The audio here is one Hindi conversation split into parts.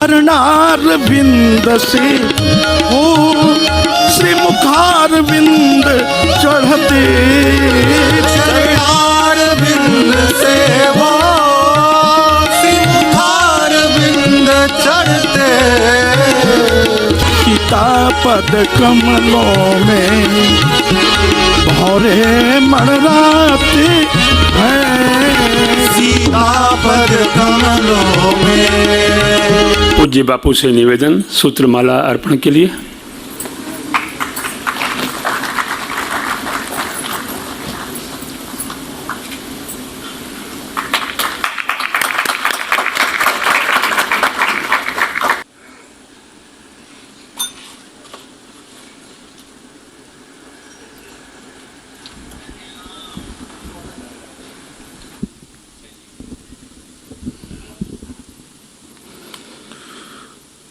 चरणारविंद से हो श्री मुखारविंद चढ़ते, चरणारविंद से वो श्री मुखारविंद चढ़ते, सीता पद कमलों में भौरे मणराते हैं, सीता पद कमलों में। पूज्य बापू से निवेदन सूत्रमाला अर्पण के लिए।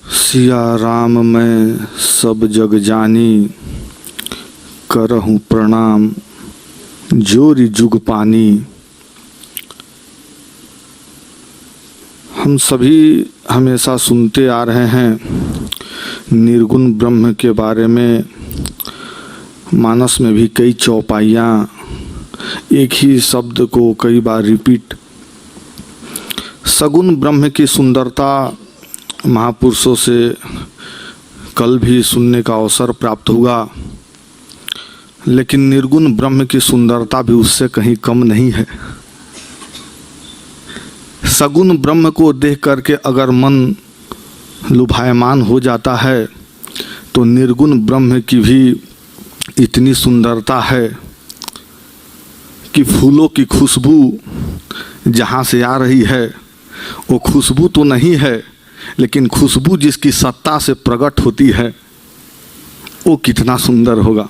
सिया राम मैं सब जग जानी, करहूँ प्रणाम जोरी जुग पानी। हम सभी हमेशा सुनते आ रहे हैं निर्गुण ब्रह्म के बारे में, मानस में भी कई चौपाइयाँ एक ही शब्द को कई बार रिपीट। सगुण ब्रह्म की सुंदरता महापुरुषों से कल भी सुनने का अवसर प्राप्त हुआ, लेकिन निर्गुण ब्रह्म की सुंदरता भी उससे कहीं कम नहीं है। सगुण ब्रह्म को देख करके अगर मन लुभायमान हो जाता है तो निर्गुण ब्रह्म की भी इतनी सुंदरता है कि फूलों की खुशबू जहाँ से आ रही है वो खुशबू तो नहीं है, लेकिन खुशबू जिसकी सत्ता से प्रकट होती है वो कितना सुंदर होगा।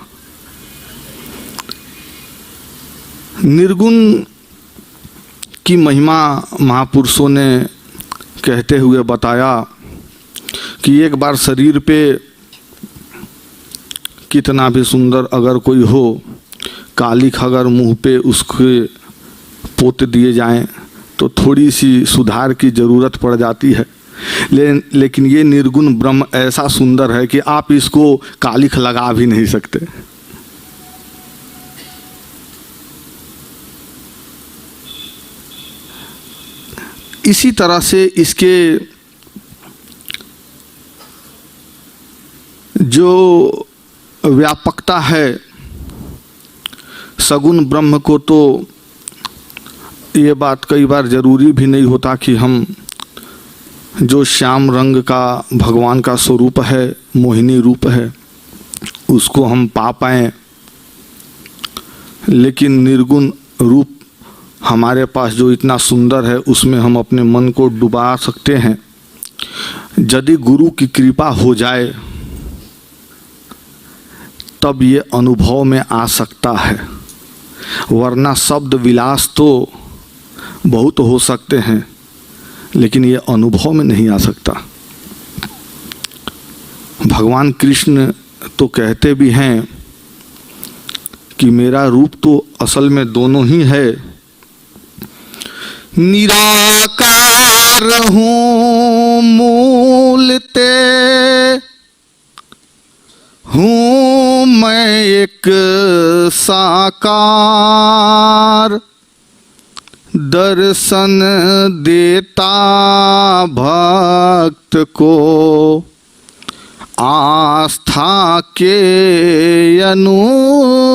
निर्गुण की महिमा महापुरुषों ने कहते हुए बताया कि एक बार शरीर पे कितना भी सुंदर अगर कोई हो, कालिख अगर मुंह पे उसके पोत दिए जाएं तो थोड़ी सी सुधार की ज़रूरत पड़ जाती है, लेकिन ये निर्गुण ब्रह्म ऐसा सुंदर है कि आप इसको कालिख लगा भी नहीं सकते। इसी तरह से इसके जो व्यापकता है सगुण ब्रह्म को, तो ये बात कई बार जरूरी भी नहीं होता कि हम जो श्याम रंग का भगवान का स्वरूप है, मोहिनी रूप है, उसको हम पा पाएँ, लेकिन निर्गुण रूप हमारे पास जो इतना सुंदर है उसमें हम अपने मन को डुबा सकते हैं। यदि गुरु की कृपा हो जाए तब ये अनुभव में आ सकता है, वरना शब्द विलास तो बहुत हो सकते हैं लेकिन ये अनुभव में नहीं आ सकता। भगवान कृष्ण तो कहते भी हैं कि मेरा रूप तो असल में दोनों ही है, निराकार हूँ मूलते हूँ मैं एक साकार, दर्शन देता भक्त को आस्था के अनुसार।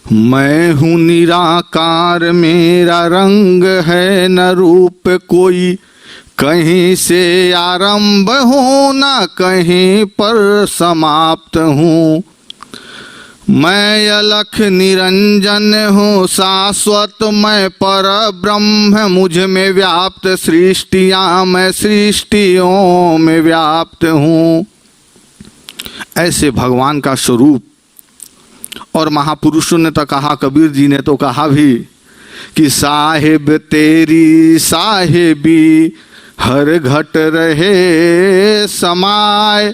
मैं हूँ निराकार, मेरा रंग है न रूप कोई, कहीं से आरंभ हूँ न कहीं पर समाप्त हूँ। मैं अलख निरंजन हूँ शाश्वत, मैं पर ब्रह्म मुझ में व्याप्त, सृष्टियाँ मैं सृष्टियों में व्याप्त हूँ। ऐसे भगवान का स्वरूप। और महापुरुषों ने तो कहा, कबीर जी ने तो कहा भी कि साहिब तेरी साहिबी हर घट रहे समाय,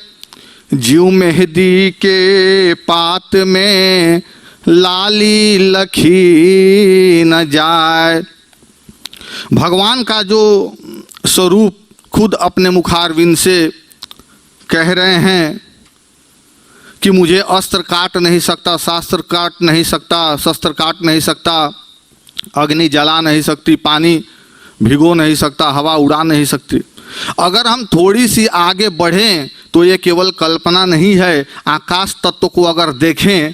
जीव मेहदी के पात में लाली लखी न जाए। भगवान का जो स्वरूप खुद अपने मुखारविंद से कह रहे हैं कि मुझे अस्त्र काट नहीं सकता, शास्त्र काट नहीं सकता, शस्त्र काट नहीं सकता, अग्नि जला नहीं सकती, पानी भिगो नहीं सकता, हवा उड़ा नहीं सकती। अगर हम थोड़ी सी आगे बढ़ें तो ये केवल कल्पना नहीं है। आकाश तत्व को अगर देखें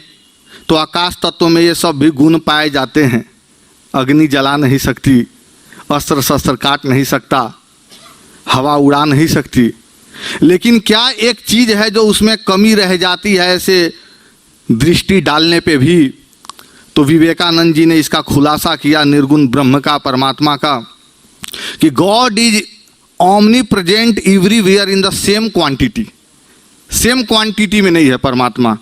तो आकाश तत्व में ये सब भी गुण पाए जाते हैं। अग्नि जला नहीं सकती, अस्त्र शस्त्र काट नहीं सकता, हवा उड़ा नहीं सकती, लेकिन क्या एक चीज़ है जो उसमें कमी रह जाती है ऐसे दृष्टि डालने पे भी। तो विवेकानंद जी ने इसका खुलासा किया निर्गुण ब्रह्म का, परमात्मा का, कि God is omni present everywhere in the same quantity. Same quantity में नहीं है परमात्मा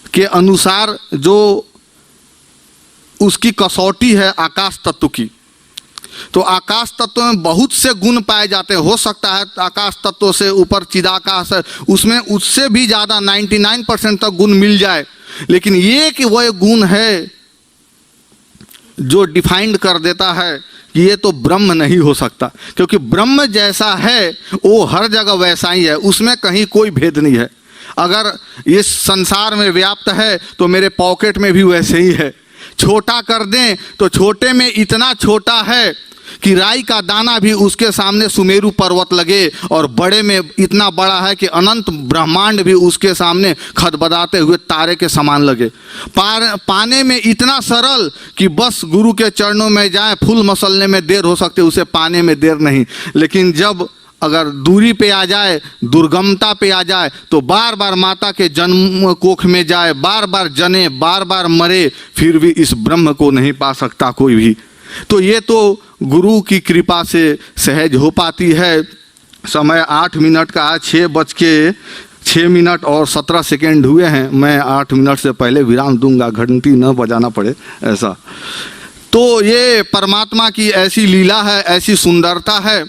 के अनुसार, जो उसकी कसौटी है आकाश तत्व की। तो आकाश तत्व में बहुत से गुण पाए जाते हैं। हो सकता है आकाश तत्व से ऊपर चिदाकाश है, उसमें उससे भी ज़्यादा 99% तक गुण मिल जाए, लेकिन ये कि वह गुण है जो डिफाइंड कर देता है कि ये तो ब्रह्म नहीं हो सकता, क्योंकि ब्रह्म जैसा है वो हर जगह वैसा ही है, उसमें कहीं कोई भेद नहीं है। अगर इस संसार में व्याप्त है तो मेरे पॉकेट में भी वैसे ही है। छोटा कर दें तो छोटे में इतना छोटा है कि राई का दाना भी उसके सामने सुमेरु पर्वत लगे, और बड़े में इतना बड़ा है कि अनंत ब्रह्मांड भी उसके सामने खदबदाते हुए तारे के समान लगे। पाने में इतना सरल कि बस गुरु के चरणों में जाए, फूल मसलने में देर हो सकती है, उसे पाने में देर नहीं। लेकिन जब अगर दूरी पे आ जाए, दुर्गमता पे आ जाए, तो बार बार माता के जन्म कोख में जाए, बार बार जने, बार बार मरे, फिर भी इस ब्रह्म को नहीं पा सकता कोई भी। तो ये तो गुरु की कृपा से सहज हो पाती है। समय 8 मिनट का है, 6:06 और 17 सेकेंड हुए हैं। मैं 8 मिनट से पहले विराम दूंगा, घंटी न बजाना पड़े ऐसा। तो ये परमात्मा की ऐसी लीला है, ऐसी सुंदरता है।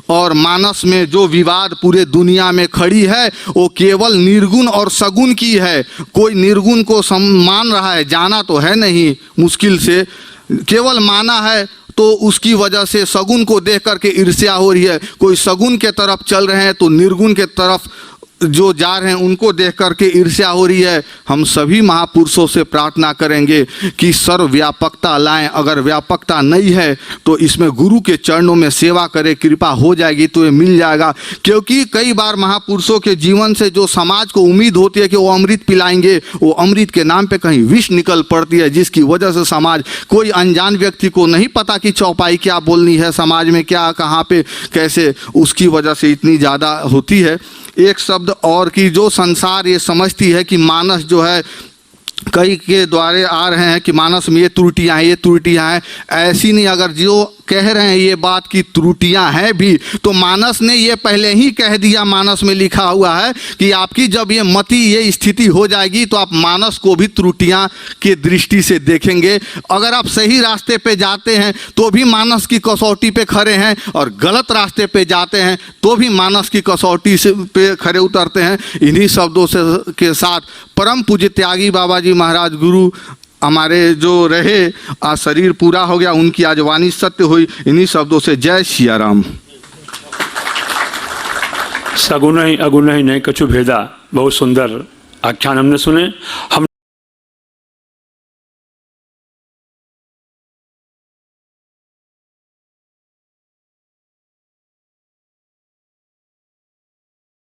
और मानस में जो विवाद पूरे दुनिया में खड़ी है वो केवल निर्गुण और सगुण की है। कोई निर्गुण को मान रहा है, जाना तो है नहीं, मुश्किल से केवल माना है, तो उसकी वजह से सगुण को देख करके ईर्ष्या हो रही है। कोई सगुण के तरफ चल रहे हैं तो निर्गुण के तरफ जो जा रहे हैं उनको देख करके ईर्ष्या हो रही है। हम सभी महापुरुषों से प्रार्थना करेंगे कि सर्वव्यापकता लाएं। अगर व्यापकता नहीं है तो इसमें गुरु के चरणों में सेवा करें, कृपा हो जाएगी तो ये मिल जाएगा। क्योंकि कई बार महापुरुषों के जीवन से जो समाज को उम्मीद होती है कि वो अमृत पिलाएंगे, वो अमृत के नाम पे कहीं विष निकल पड़ती है, जिसकी वजह से समाज, कोई अनजान व्यक्ति को नहीं पता कि चौपाई क्या बोलनी है, समाज में क्या, कहाँ पे, कैसे, उसकी वजह से इतनी ज़्यादा होती है। एक शब्द और कि जो संसार ये समझती है कि मानस जो है, कई के द्वारे आ रहे हैं कि मानस में ये त्रुटियाँ हैं, ऐसी नहीं। अगर जो कह रहे हैं ये बात की त्रुटियां हैं भी, तो मानस ने ये पहले ही कह दिया, मानस में लिखा हुआ है कि आपकी जब ये मति, ये स्थिति हो जाएगी तो आप मानस को भी त्रुटियां के दृष्टि से देखेंगे। अगर आप सही रास्ते पे जाते हैं तो भी मानस की कसौटी पे खड़े हैं, और गलत रास्ते पे जाते हैं तो भी मानस की कसौटी से पे खड़े उतरते हैं। इन्हीं शब्दों से के साथ परम पूज्य त्यागी बाबा जी महाराज गुरु हमारे जो रहे, आज शरीर पूरा हो गया, उनकी आज वाणी सत्य हुई। इन्हीं शब्दों से जय सिया राम। सगुण ही अगुण ही नहीं कछु भेदा, बहुत सुंदर आख्यान हमने सुने। हम